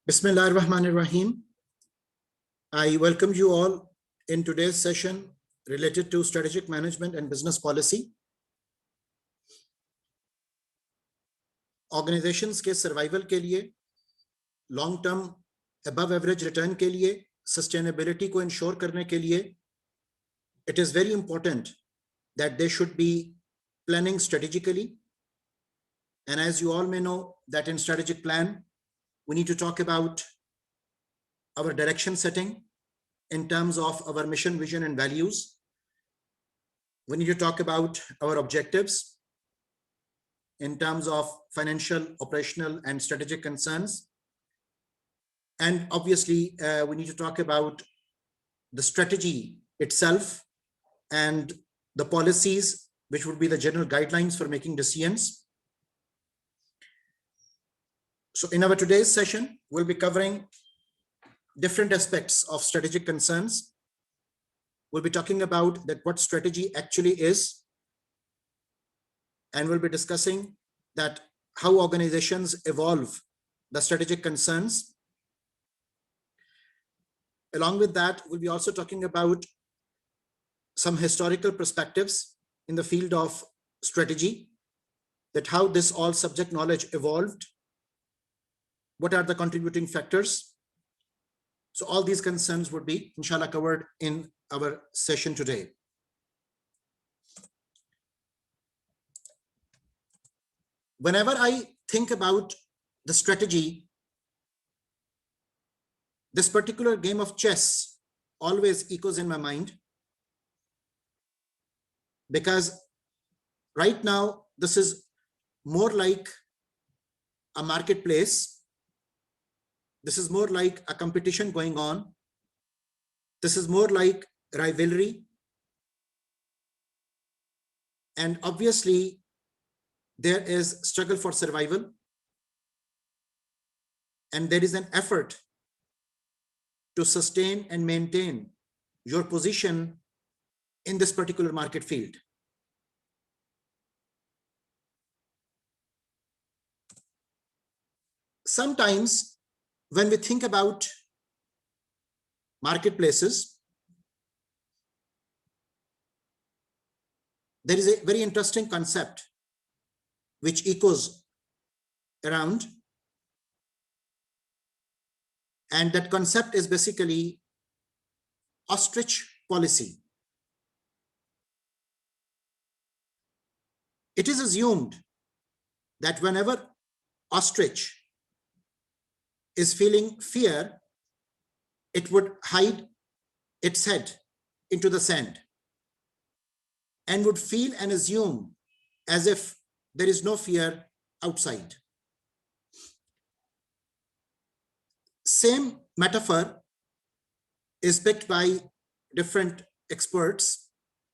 Bismillahir Rahmanir Rahim. I welcome you all in today's session related to strategic management and business policy. Organizations के survival के लिए, long term above average return के लिए, sustainability को ensure करने के लिए, it is very important that they should be planning strategically. And as you all may know that in strategic plan, we need to talk about our direction setting in terms of our mission, vision, and values. We need to talk about our objectives in terms of financial, operational, and strategic concerns. And obviously, we need to talk about the strategy itself and the policies, which would be the general guidelines for making decisions. So in our today's session, we'll be covering different aspects of strategic concerns. We'll be talking about that what strategy actually is, and we'll be discussing that how organizations evolve the strategic concerns. Along with that, we'll be also talking about some historical perspectives in the field of strategy, that how this all subject knowledge evolved, what are the contributing factors. So all these concerns would be, inshallah, covered in our session today. Whenever I think about the strategy, this particular game of chess always echoes in my mind, because right now this is more like a marketplace. This is more like a competition going on. This is more like rivalry. And obviously, there is struggle for survival. And there is an effort to sustain and maintain your position in this particular market field. Sometimes, when we think about marketplaces, there is a very interesting concept which echoes around. And that concept is basically ostrich policy. It is assumed that whenever ostrich is feeling fear, it would hide its head into the sand and would feel and assume as if there is no fear outside. Same metaphor is picked by different experts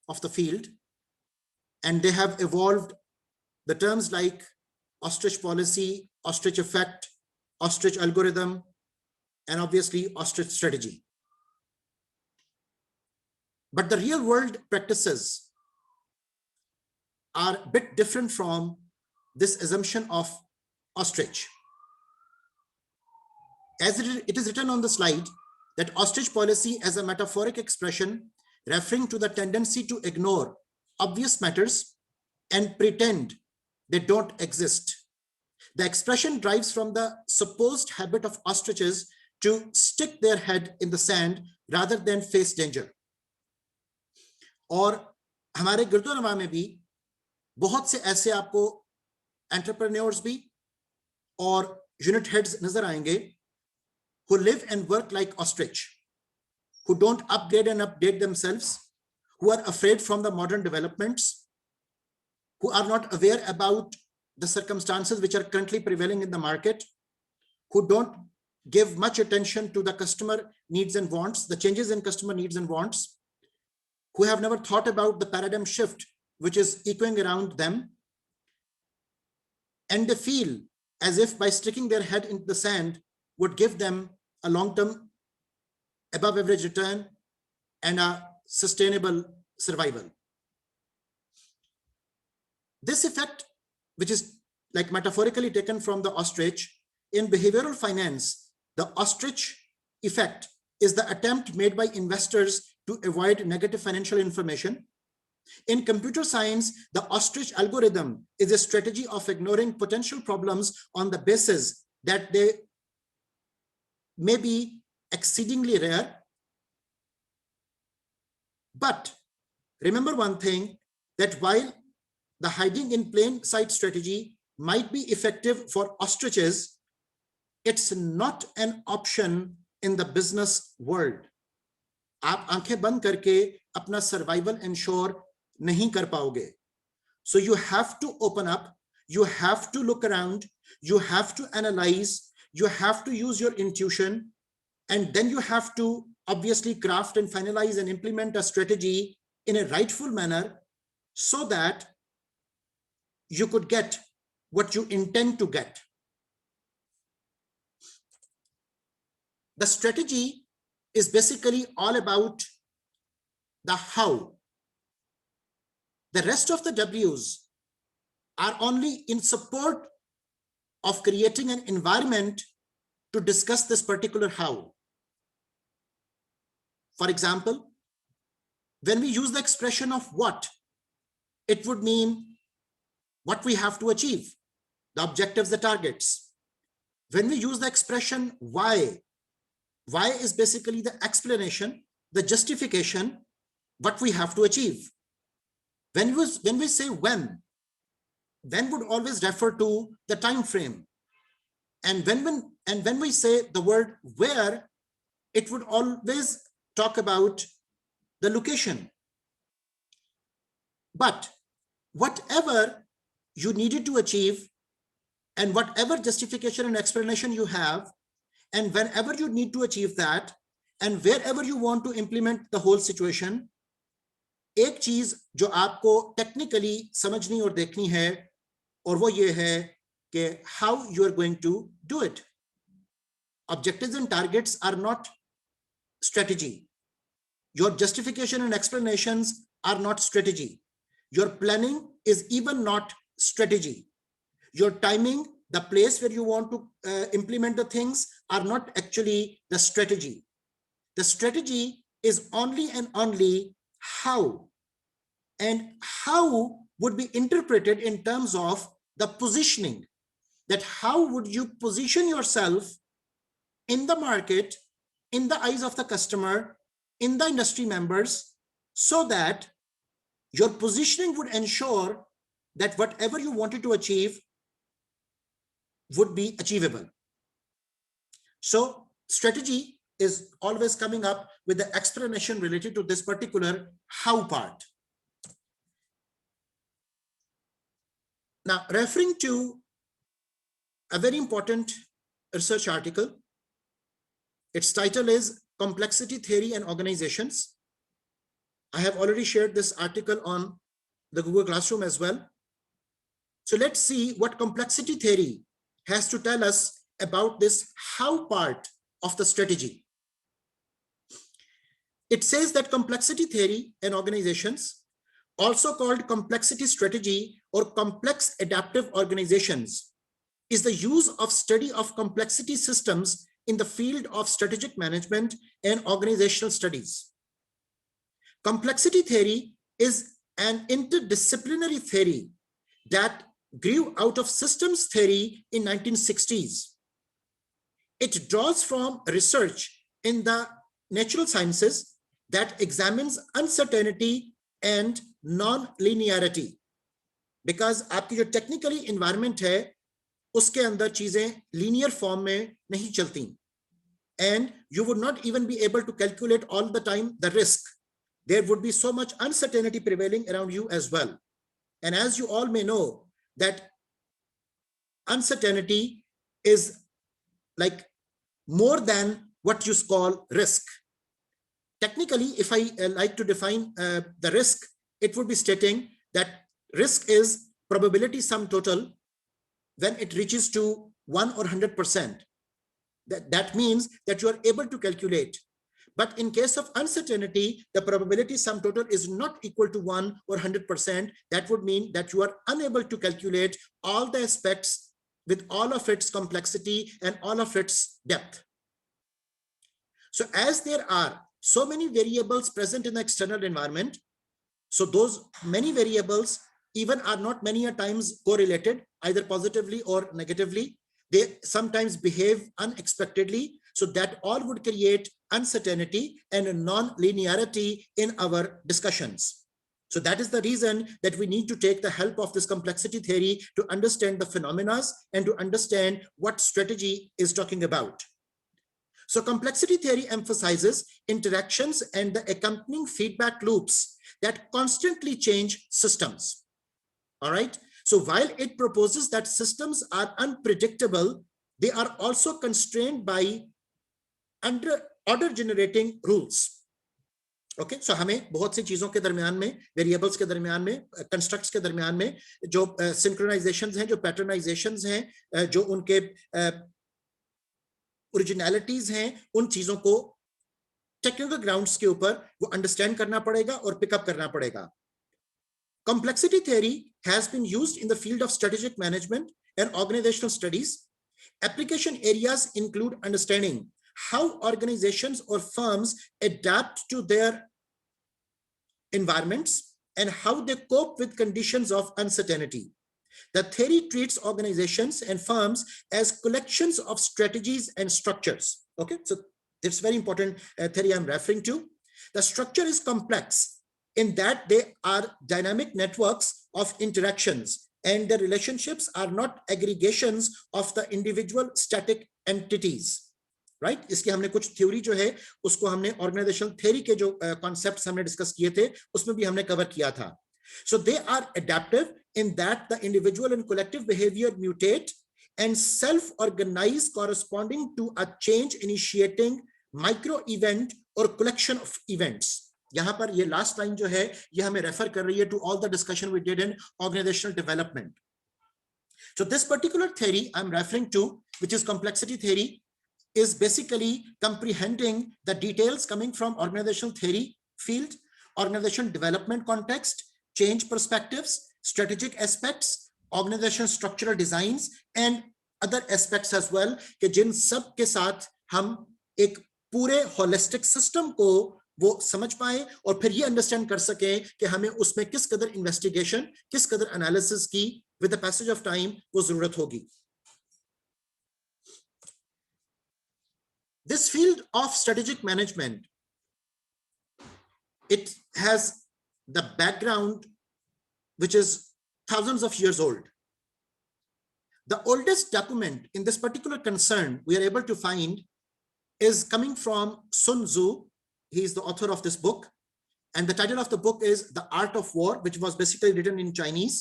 of the field, and they have evolved the terms like ostrich policy, ostrich effect, ostrich algorithm, and obviously ostrich strategy. But the real world practices are a bit different from this assumption of ostrich. As it is written on the slide, that ostrich policy as a metaphoric expression referring to the tendency to ignore obvious matters and pretend they don't exist. The expression derives from the supposed habit of ostriches to stick their head in the sand rather than face danger. और हमारे गिरदोनवा में भी बहुत से ऐसे आपको entrepreneurs भी और यूनिट हेड्स नजर आएंगे who live and work like ostrich, who don't upgrade and update themselves, who are afraid from the modern developments, who are not aware about the circumstances which are currently prevailing in the market, who don't give much attention to the customer needs and wants, the changes in customer needs and wants, who have never thought about the paradigm shift which is echoing around them. And they feel as if by sticking their head into the sand would give them a long-term above average return and a sustainable survival. This effect, which is like metaphorically taken from the ostrich, in behavioral finance The ostrich effect is the attempt made by investors to avoid negative financial information. In computer science, the ostrich algorithm is a strategy of ignoring potential problems on the basis that they may be exceedingly rare. But remember one thing, that while the hiding in plain sight strategy might be effective for ostriches, it's not an option in the business world. आप आंखें बंद करके अपना survival ensure नहीं कर पाओगे. So you have to open up, you have to look around, you have to analyze, you have to use your intuition, and then you have to obviously craft and finalize and implement a strategy in a rightful manner so that you could get what you intend to get. The strategy is basically all about the how. The rest of the W's are only in support of creating an environment to discuss this particular how. For example, when we use the expression of what, it would mean what we have to achieve, the objectives, the targets. When we use the expression why is basically the explanation, the justification, what we have to achieve. When we say when would always refer to the time frame. And when we say the word where, it would always talk about the location. But whatever you needed to achieve and whatever justification and explanation you have, and whenever you need to achieve that, and wherever you want to implement the whole situation, एक चीज जो आपको technically समझनी और देखनी है, और वो ये है कि how you are going to do it. Objectives and targets are not strategy. Your justification and explanations are not strategy. Your planning is even not strategy. Your timing, the place where you want to implement the things are not actually the strategy. The strategy is only and only how. And how would be interpreted in terms of the positioning, that how would you position yourself in the market, in the eyes of the customer, in the industry members, so that your positioning would ensure that whatever you wanted to achieve would be achievable. So strategy is always coming up with the explanation related to this particular how part. Now, referring to a very important research article, its title is Complexity Theory and Organizations. I have already shared this article on the Google Classroom as well. So let's see what complexity theory has to tell us about this how part of the strategy. It says that complexity theory and organizations, also called complexity strategy or complex adaptive organizations, is the use of study of complexity systems in the field of strategic management and organizational studies. Complexity theory is an interdisciplinary theory that grew out of systems theory in 1960s. It draws from research in the natural sciences that examines uncertainty and non-linearity, because आपकी जो technically environment है उसके अंदर चीजें linear form में नहीं चलती, and you would not even be able to calculate all the time the risk. There would be so much uncertainty prevailing around you as well. And as you all may know, that uncertainty is like more than what you call risk. Technically, if I like to define the risk, it would be stating that risk is probability sum total when it reaches to 1 or 100%. That means that you are able to calculate. But in case of uncertainty, the probability sum total is not equal to 1 or 100%. That would mean that you are unable to calculate all the aspects with all of its complexity and all of its depth. So as there are so many variables present in the external environment, so those many variables even are not many a times correlated, either positively or negatively. They sometimes behave unexpectedly, so that all would create uncertainty and a non-linearity in our discussions. So that is the reason that we need to take the help of this complexity theory to understand the phenomena and to understand what strategy is talking about. So complexity theory emphasizes interactions and the accompanying feedback loops that constantly change systems. All right. So while it proposes that systems are unpredictable, they are also constrained by order generating rules. Okay so हमें बहुत सी चीजों के दरमियान में, variables के दरमियान में, constructs के दरमियान में जो सिंक्रोनाइजेशंस हैं, जो पैटर्नाइजेशंस हैं, जो उनके ओरिजिनलिटीज हैं, उन चीजों को टेक्निकल ग्राउंड्स के ऊपर वो अंडरस्टैंड करना पड़ेगा और पिकअप करना पड़ेगा. Complexity theory has been used in the field of strategic management and organizational studies. Application areas include understanding how organizations or firms adapt to their environments and how they cope with conditions of uncertainty. The theory treats organizations and firms as collections of strategies and structures. Okay, so it's very important theory I'm referring to. The structure is complex in that they are dynamic networks of interactions and the relationships are not aggregations of the individual static entities. Right इसकी हमने कुछ theory जो है उसको हमने organisational theory के जो concepts हमने डिस्कस किए थे उसमें भी हमने कवर किया था. So they are adaptive in that the individual and collective behaviour mutate and self organise corresponding to a change initiating micro event और कलेक्शन ऑफ इवेंट्स. यहां पर ये लास्ट लाइन जो है ये हमें रेफर कर रही है to all the discussion we did in organisational development. So this particular theory I am referring to which is complexity theory is basically comprehending the details coming from organizational theory field, organizational development context, change perspectives, strategic aspects, organizational structural designs and other aspects as well, कि जिन सब के साथ हम एक पूरे holistic system को वो समझ पाए और फिर ये अंडरस्टैंड कर सके कि हमें उसमें किस कदर इन्वेस्टिगेशन, किस कदर एनालिसिस की with the passage of time वो जरूरत होगी. This field of strategic management, it has the background which is thousands of years old. The oldest document in this particular concern we are able to find is coming from Sun Tzu. He is the author of this book and the title of the book is The Art of War, which was basically written in Chinese.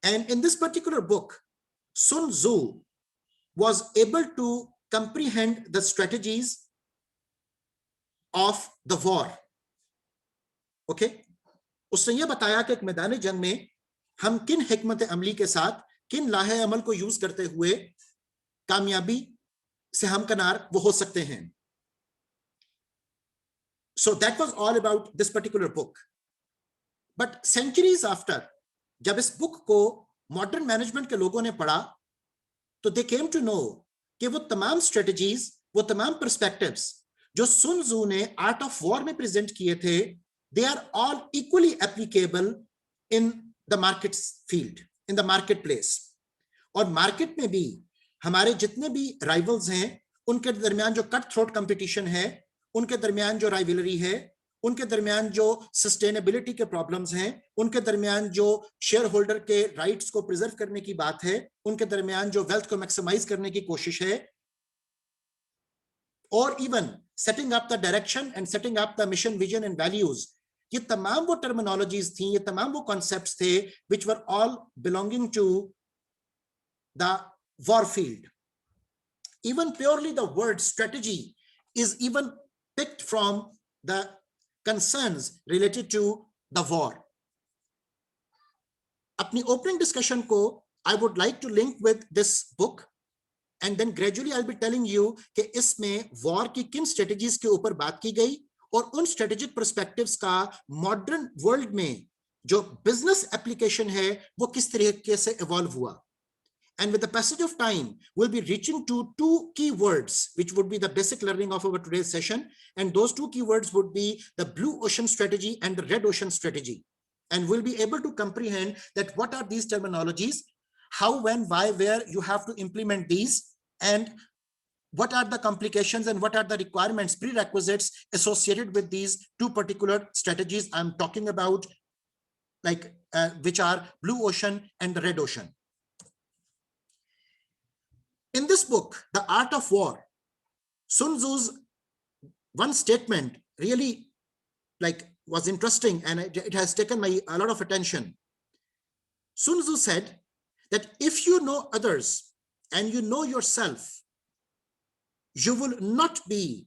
And in this particular book, Sun Tzu was able to comprehend the strategies of the war. Okay, उसने ये बताया कि एक मैदान जंग में हम किन हिकमत अमली के साथ किन लाहे अमल को यूज करते हुए कामयाबी से हमकनार वो हो सकते हैं. So that was all about this particular book. But centuries after, जब इस बुक को मॉडर्न मैनेजमेंट के लोगों ने पढ़ा तो they came to know कि वो तमाम स्ट्रेटजीज, वो तमाम पर्सपेक्टिव्स जो सुन त्सू ने आर्ट ऑफ वॉर में प्रेजेंट किए थे, they are all equally applicable in the market field, in the market place. और मार्केट में भी हमारे जितने भी राइवल्स हैं उनके दरमियान जो कट थ्रोट कंपटीशन है, उनके दरमियान जो राइवलरी है, उनके दरमियान जो सस्टेनेबिलिटी के प्रॉब्लम्स हैं, उनके दरमियान जो शेयर होल्डर के राइट्स को प्रिजर्व करने की बात है, उनके दरमियान जो वेल्थ को मैक्सिमाइज करने की कोशिश है, और even setting up the direction and setting up the mission, vision and values, ये तमाम वो टर्मिनोलॉजीज थी, ये तमाम वो कॉन्सेप्ट्स थे which were all belonging to the war field. Even purely the word strategy is even picked from the concerns related to the war. अपनी opening discussion को I would like to link with this book and then gradually I'll be telling you कि इसमें war की किन strategies के ऊपर बात की गई और उन strategic perspectives का modern world में जो business application है वो किस तरीके से evolve हुआ. And with the passage of time, we'll be reaching to two keywords, which would be the basic learning of our today's session. And those two keywords would be the blue ocean strategy and the red ocean strategy. And we'll be able to comprehend that what are these terminologies, how, when, why, where you have to implement these, and what are the complications and what are the requirements, prerequisites associated with these two particular strategies I'm talking about, like which are blue ocean and the red ocean. In this book, The Art of War, Sun Tzu's one statement really was interesting, and it has taken a lot of attention. Sun Tzu said that if you know others and you know yourself, you will not be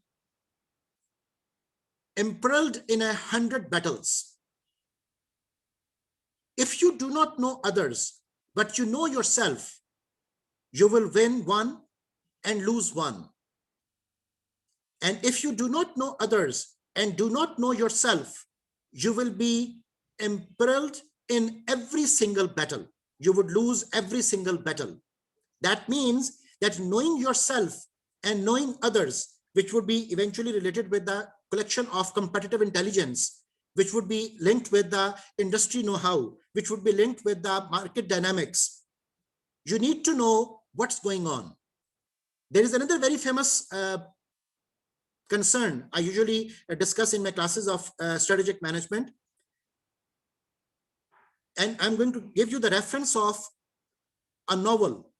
embroiled in 100 battles. If you do not know others, but you know yourself, you will win one and lose one. And if you do not know others and do not know yourself, you will be embroiled in every single battle. You would lose every single battle. That means that knowing yourself and knowing others, which would be eventually related with the collection of competitive intelligence, which would be linked with the industry know-how, which would be linked with the market dynamics. You need to know what's going on. There is another very famous concern I usually discuss in my classes of strategic management. And I'm going to give you the reference of a novel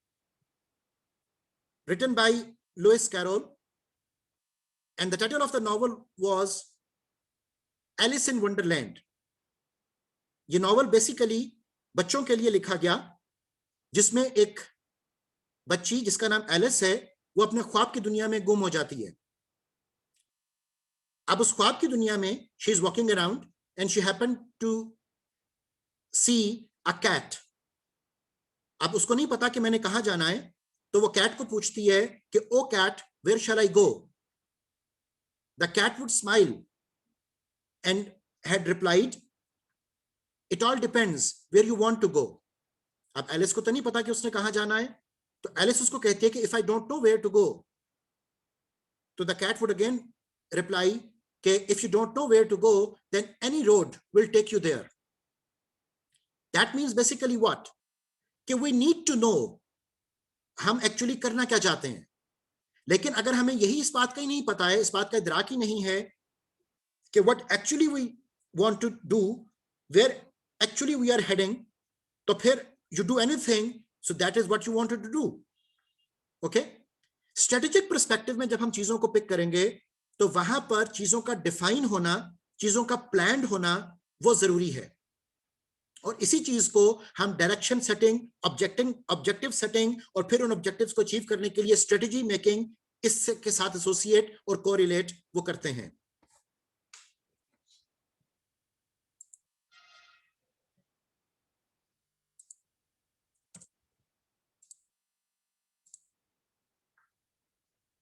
written by Lewis Carroll. And the title of the novel was Alice in Wonderland. ये novel basically बच्चों के लिए लिखा गया, जिसमें एक बच्ची जिसका नाम एलिस है, वो अपने ख्वाब की दुनिया में गुम हो जाती है. अब उस ख्वाब की दुनिया में she is walking around and she happened to see a cat. अब उसको नहीं पता कि मैंने कहाँ जाना है, तो वो कैट को पूछती है कि ओ cat, where shall I go? The cat would smile and had replied, it all depends where you want to go. अब एलिस को तो नहीं पता कि उसने कहाँ जाना है, तो एलिस उसको कहती है कि if I don't know where to go, तो the cat would again reply कि if you don't know where to go, then any road will take you there. That means basically what? कि we need to know हम actually करना क्या चाहते हैं. लेकिन अगर हमें यही इस बात का ही नहीं पता है, इस बात का इदराक ही नहीं है कि what actually we want to do, where actually we are heading, तो फिर you do anything, so that is what you wanted to do. Okay? Strategic perspective में जब हम चीजों को पिक करेंगे, तो वहां पर चीजों का डिफाइन होना, चीजों का प्लान्ड होना वो जरूरी है. और इसी चीज को हम डायरेक्शन सेटिंग, ऑब्जेक्टिव सेटिंग और फिर उन ऑब्जेक्टिव्स को अचीव करने के लिए स्ट्रेटजी मेकिंग इसके साथ एसोसिएट और कोरिलेट वो करते हैं.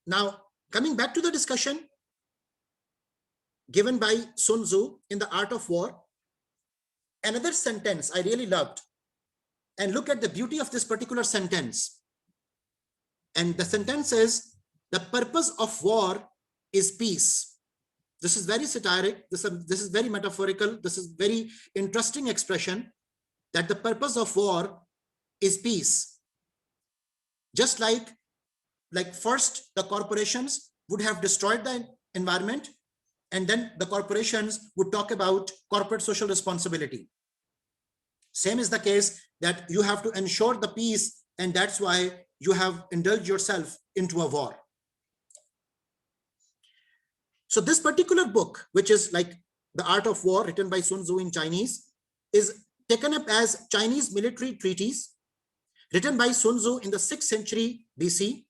Now, coming back to the discussion given by Sun Tzu in The Art of War, another sentence I really loved, and look at the beauty of this particular sentence. And the sentence is, the purpose of war is peace. This is very satiric. This is very metaphorical. This is very interesting expression, that the purpose of war is peace. Just like first the corporations would have destroyed the environment, and then the corporations would talk about corporate social responsibility. Same is the case, that you have to ensure the peace, and that's why you have indulged yourself into a war. So this particular book, which is like The Art of War, written by Sun Tzu in Chinese, is taken up as Chinese military treatise, written by Sun Tzu in the 6th century BC.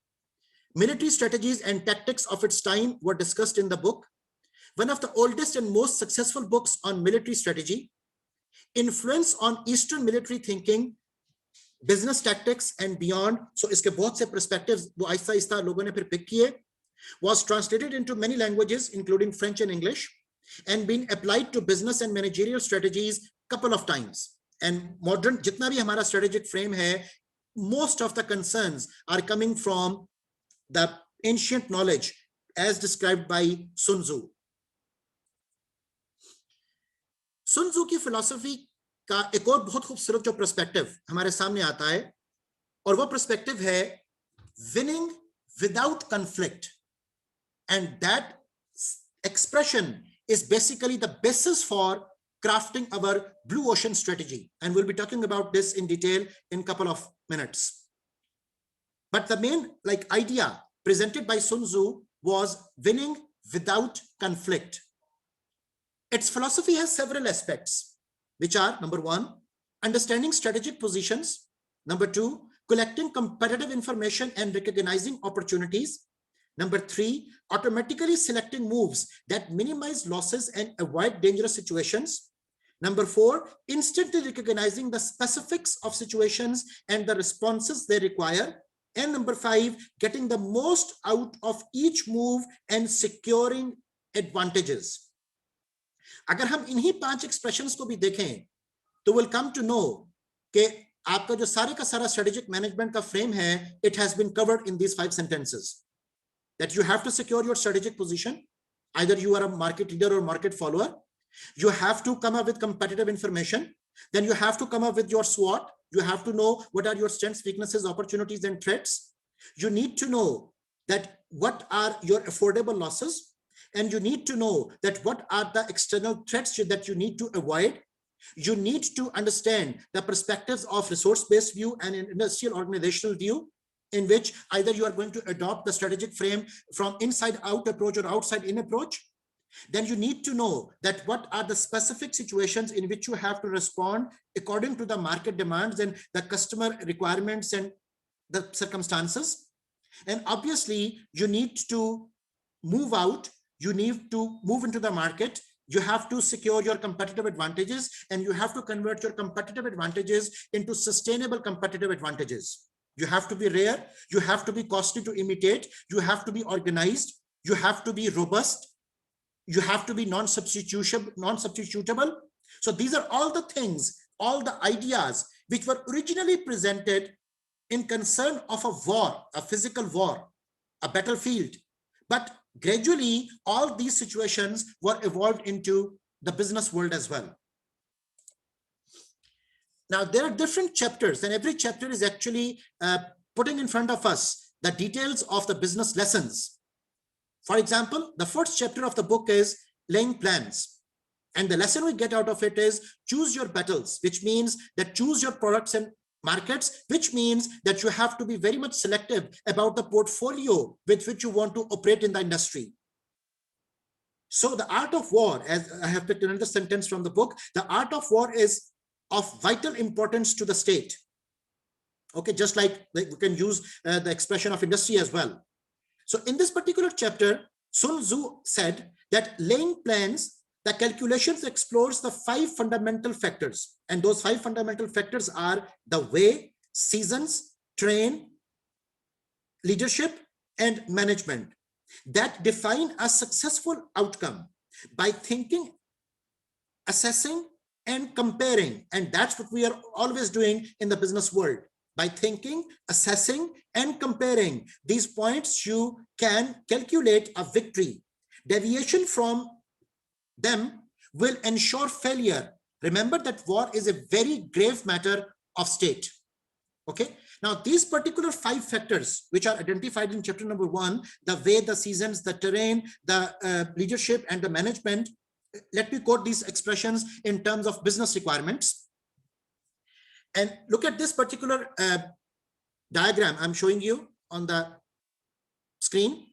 Military strategies and tactics of its time were discussed in the book. One of the oldest and most successful books on military strategy. Influence on Eastern military thinking, business tactics and beyond. So इसके बहुत से perspectives वो आहिस्ता आहिस्ता लोगों ने फिर pick किए. Was translated into many languages, including French and English, and been applied to business and managerial strategies couple of times. And modern जितना भी हमारा strategic frame है, most of the concerns are coming from the ancient knowledge as described by Sun Tzu. Sun Tzu की philosophy का एक और बहुत खूबसूरत जो perspective हमारे सामने आता है, और वो perspective है winning without conflict, and that expression is basically the basis for crafting our blue ocean strategy, and we'll be talking about this in detail in a couple of minutes. But the main idea presented by Sun Tzu was winning without conflict. Its philosophy has several aspects, which are: number one, understanding strategic positions; number two, collecting competitive information and recognizing opportunities; number three, automatically selecting moves that minimize losses and avoid dangerous situations; number four, instantly recognizing the specifics of situations and the responses they require; and number five, getting the most out of each move and securing advantages. अगर हम इन्हीं 5 expressions को भी देखें तो we'll come to know कि आपका जो सारे का सारा strategic management का frame है, it has been covered in these 5 sentences. That you have to secure your strategic position, either you are a market leader or market follower. You have to come up with competitive information. Then you have to come up with your SWOT. You have to know what are your strengths, weaknesses, opportunities, and threats. You need to know that what are your affordable losses, and you need to know that what are the external threats that you need to avoid. You need to understand the perspectives of resource-based view and an industrial organizational view, in which either you are going to adopt the strategic frame from inside out approach or outside in approach. Then you need to know that what are the specific situations in which you have to respond according to the market demands and the customer requirements and the circumstances. And obviously you need to move out, you need to move into the market, you have to secure your competitive advantages, and you have to convert your competitive advantages into sustainable competitive advantages. You have to be rare, you have to be costly to imitate, you have to be organized, you have to be robust, you have to be non-substitutable. So these are all the things, all the ideas which were originally presented in concern of a war, a physical war, a battlefield. But gradually, all these situations were evolved into the business world as well. Now, there are different chapters, and every chapter is actually putting in front of us the details of the business lessons. For example, the first chapter of the book is laying plans. And the lesson we get out of it is choose your battles, which means that choose your products and markets, which means that you have to be very much selective about the portfolio with which you want to operate in the industry. So the art of war, as I have picked another sentence from the book, the art of war is of vital importance to the state. Okay, just like we can use the expression of industry as well. So in this particular chapter, Sun Tzu said that laying plans, the calculations explores the 5 fundamental factors. And those 5 fundamental factors are the way, seasons, terrain, leadership, and management that define a successful outcome by thinking, assessing, and comparing. And that's what we are always doing in the business world. By thinking, assessing, and comparing these points, you can calculate a victory. Deviation from them will ensure failure. Remember that war is a very grave matter of state. Okay. Now, these particular 5 factors, which are identified in chapter number 1, the way, the seasons, the terrain, the leadership, and the management. Let me quote these expressions in terms of business requirements. And look at this particular diagram I'm showing you on the screen,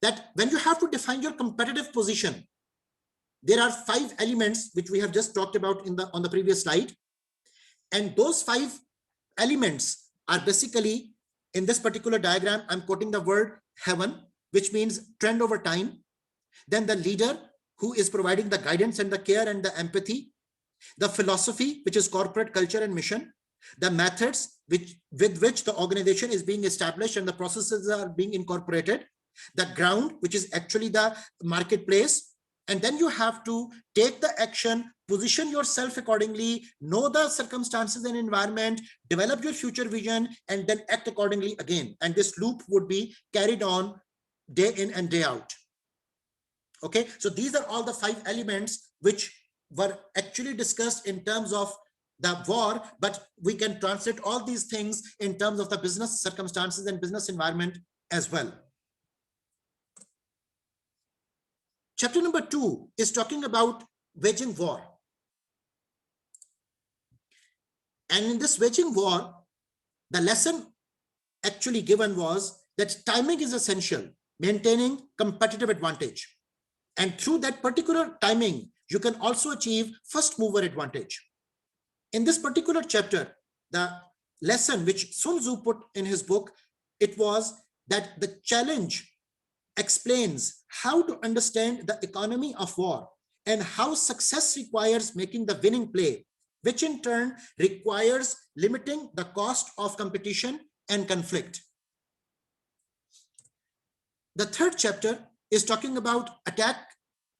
that when you have to define your competitive position, there are 5 elements which we have just talked about on the previous slide. And those 5 elements are basically, in this particular diagram, I'm quoting the word heaven, which means trend over time. Then the leader, who is providing the guidance and the care and the empathy. The philosophy, which is corporate culture and mission. The methods with which the organization is being established and the processes are being incorporated. The ground, which is actually the marketplace. And then you have to take the action position yourself accordingly, know the circumstances and environment, develop your future vision, and then act accordingly again. And this loop would be carried on day in and day out. Okay, so these are all the 5 elements which were actually discussed in terms of the war, but we can translate all these things in terms of the business circumstances and business environment as well. Chapter number 2 is talking about waging war. And in this waging war, the lesson actually given was that timing is essential, maintaining competitive advantage. And through that particular timing, you can also achieve first mover advantage. In this particular chapter, the lesson which Sun Tzu put in his book, it was that the challenge explains how to understand the economy of war and how success requires making the winning play, which in turn requires limiting the cost of competition and conflict. The third chapter is talking about attack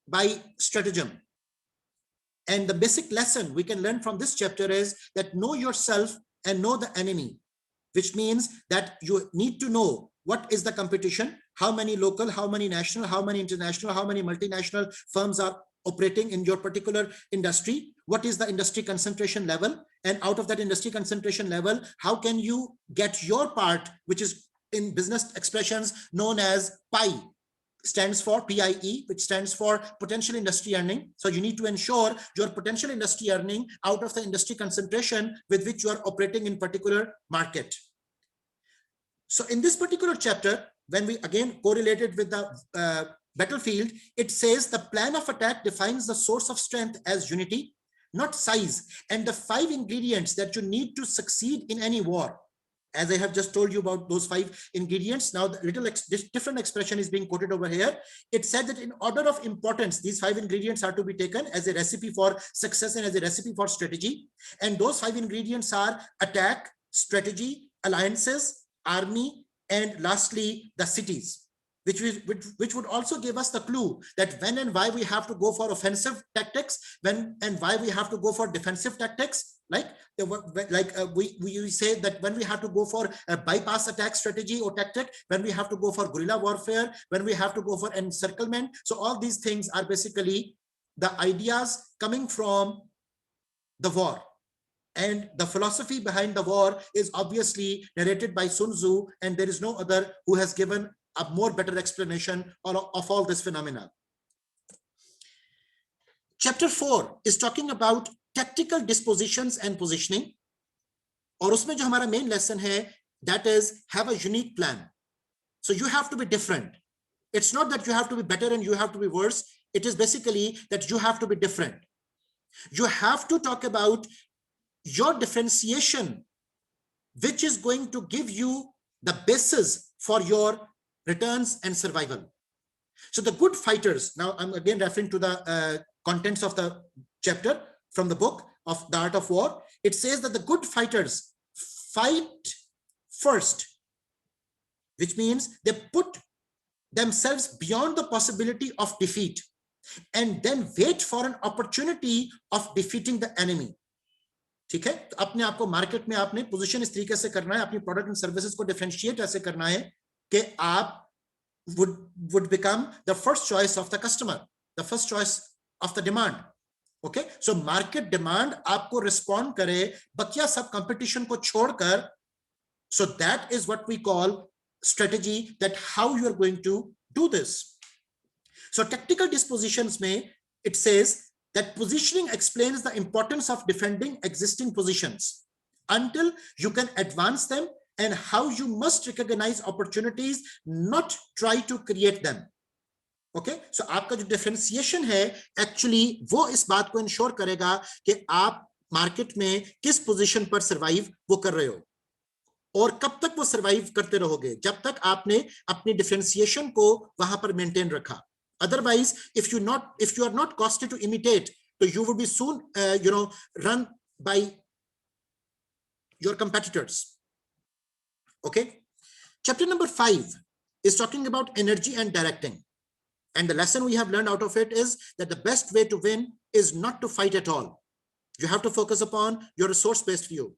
by stratagem. And the basic lesson we can learn from this chapter is that know yourself and know the enemy, which means that you need to know what is the competition, how many local, how many national, how many international, how many multinational firms are operating in your particular industry, what is the industry concentration level, and out of that industry concentration level, how can you get your part, which is in business expressions known as PIE, stands for PIE, which stands for potential industry earning. So you need to ensure your potential industry earning out of the industry concentration with which you are operating in particular market. So in this particular chapter, when we again correlated with the battlefield, it says the plan of attack defines the source of strength as unity, not size, and the 5 ingredients that you need to succeed in any war. As I have just told you about those 5 ingredients, now the little different expression is being quoted over here. It said that in order of importance, these 5 ingredients are to be taken as a recipe for success and as a recipe for strategy. And those 5 ingredients are attack, strategy, alliances, army, and lastly, the cities, which would also give us the clue that when and why we have to go for offensive tactics, when and why we have to go for defensive tactics. We say that when we have to go for a bypass attack strategy or tactic, when we have to go for guerrilla warfare, when we have to go for encirclement. So all these things are basically the ideas coming from the war. And the philosophy behind the war is obviously narrated by Sun Tzu, and there is no other who has given a more better explanation of all this phenomena. Chapter 4 is talking about tactical dispositions and positioning. और उसमें जो हमारा main lesson है, that is have a unique plan. So you have to be different. It's not that you have to be better and you have to be worse. It is basically that you have to be different. You have to talk about your differentiation, which is going to give you the basis for your returns and survival. So the good fighters, now I'm again referring to the contents of the chapter from the book of The Art of War. It says that the good fighters fight first, which means they put themselves beyond the possibility of defeat and then wait for an opportunity of defeating the enemy. ठीक है, तो अपने आप को market में आपने position इस तरीके से करना है, अपनी प्रोडक्ट एंड सर्विसेज को डिफरेंशिएट ऐसे करना है कि आप would become the first choice of the customer, the first choice of the demand. Okay, so market demand आपको respond करे बकिया सब competition को छोड़कर. So that is what we call strategy, that how you are going to do this. So tactical dispositions में it says that positioning explains the importance of defending existing positions until you can advance them, and how you must recognize opportunities, not try to create them. Okay, so आपका जो differentiation है actually वो इस बात को ensure करेगा कि आप market में किस position पर survive वो कर रहे हो और कब तक वो survive करते रहोगे, जब तक आपने अपनी differentiation को वहां पर maintain रखा. Otherwise, if you are not costed to imitate, so you will be soon run by your competitors. Okay, chapter number 5 is talking about energy and directing, and the lesson we have learned out of it is that the best way to win is not to fight at all. You have to focus upon your resource-based view.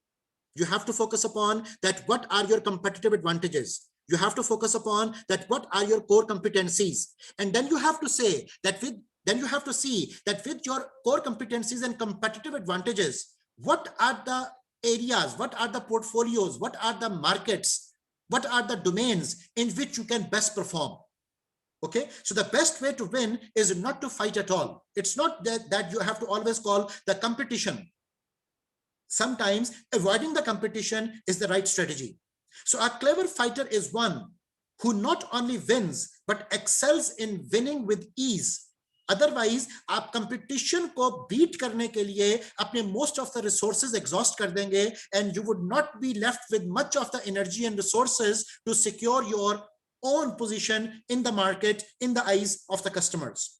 You have to focus upon that what are your competitive advantages. You have to focus upon that what are your core competencies. And then you have to say that with your core competencies and competitive advantages, what are the areas, what are the portfolios, what are the markets, what are the domains in which you can best perform. Okay, so the best way to win is not to fight at all. It's not that you have to always call the competition. Sometimes avoiding the competition is the right strategy. So a clever fighter is one who not only wins, but excels in winning with ease. Otherwise, आप competition को beat करने के लिए अपने most of the resources exhaust कर देंगे, and you would not be left with much of the energy and resources to secure your own position in the market in the eyes of the customers.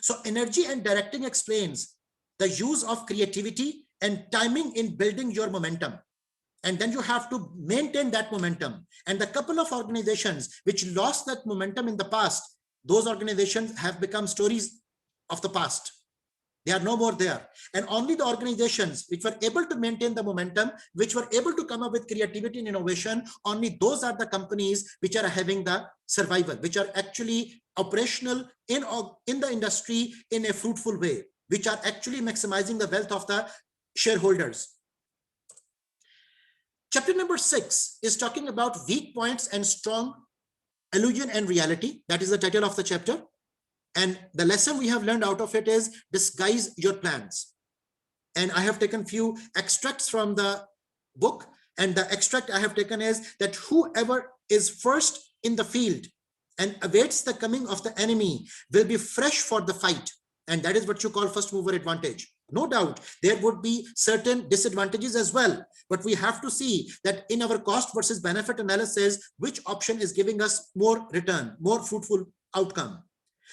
So energy and directing explains the use of creativity and timing in building your momentum. And then you have to maintain that momentum. And the couple of organizations which lost that momentum in the past, those organizations have become stories of the past. They are no more there. And only the organizations which were able to maintain the momentum, which were able to come up with creativity and innovation, only those are the companies which are having the survival, which are actually operational in the industry in a fruitful way, which are actually maximizing the wealth of the shareholders. Chapter number 6 is talking about weak points and strong illusion and reality. That is the title of the chapter. And the lesson we have learned out of it is disguise your plans. And I have taken few extracts from the book. And the extract I have taken is that whoever is first in the field and awaits the coming of the enemy will be fresh for the fight. And that is what you call first mover advantage. No doubt there would be certain disadvantages as well, but we have to see that in our cost versus benefit analysis, which option is giving us more return, more fruitful outcome.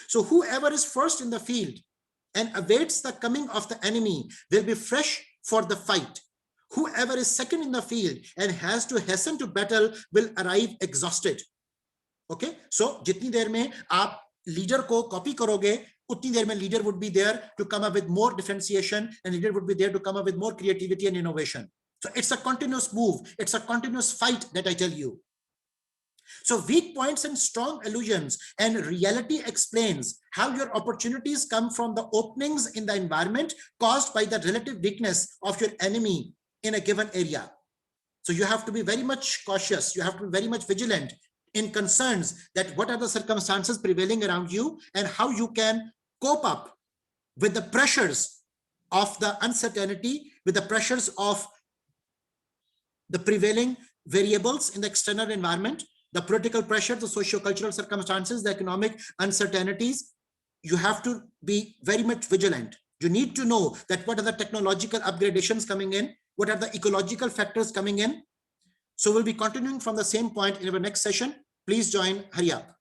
So whoever is first in the field and awaits the coming of the enemy will be fresh for the fight. Whoever is second in the field and has to hasten to battle will arrive exhausted. Okay, so jitni der mein aap leader ko copy karoge, utni der mein leader would be there to come up with more differentiation, and leader would be there to come up with more creativity and innovation. So it's a continuous move. It's a continuous fight that I tell you. So weak points and strong illusions and reality explains how your opportunities come from the openings in the environment caused by the relative weakness of your enemy in a given area. So you have to be very much cautious. You have to be very much vigilant in concerns that what are the circumstances prevailing around you and how you can cope up with the pressures of the uncertainty, with the pressures of the prevailing variables in the external environment, the political pressure, the socio-cultural circumstances, the economic uncertainties. You have to be very much vigilant. You need to know that what are the technological upgradations coming in, what are the ecological factors coming in. So we'll be continuing from the same point in our next session. Please join. Hurry up.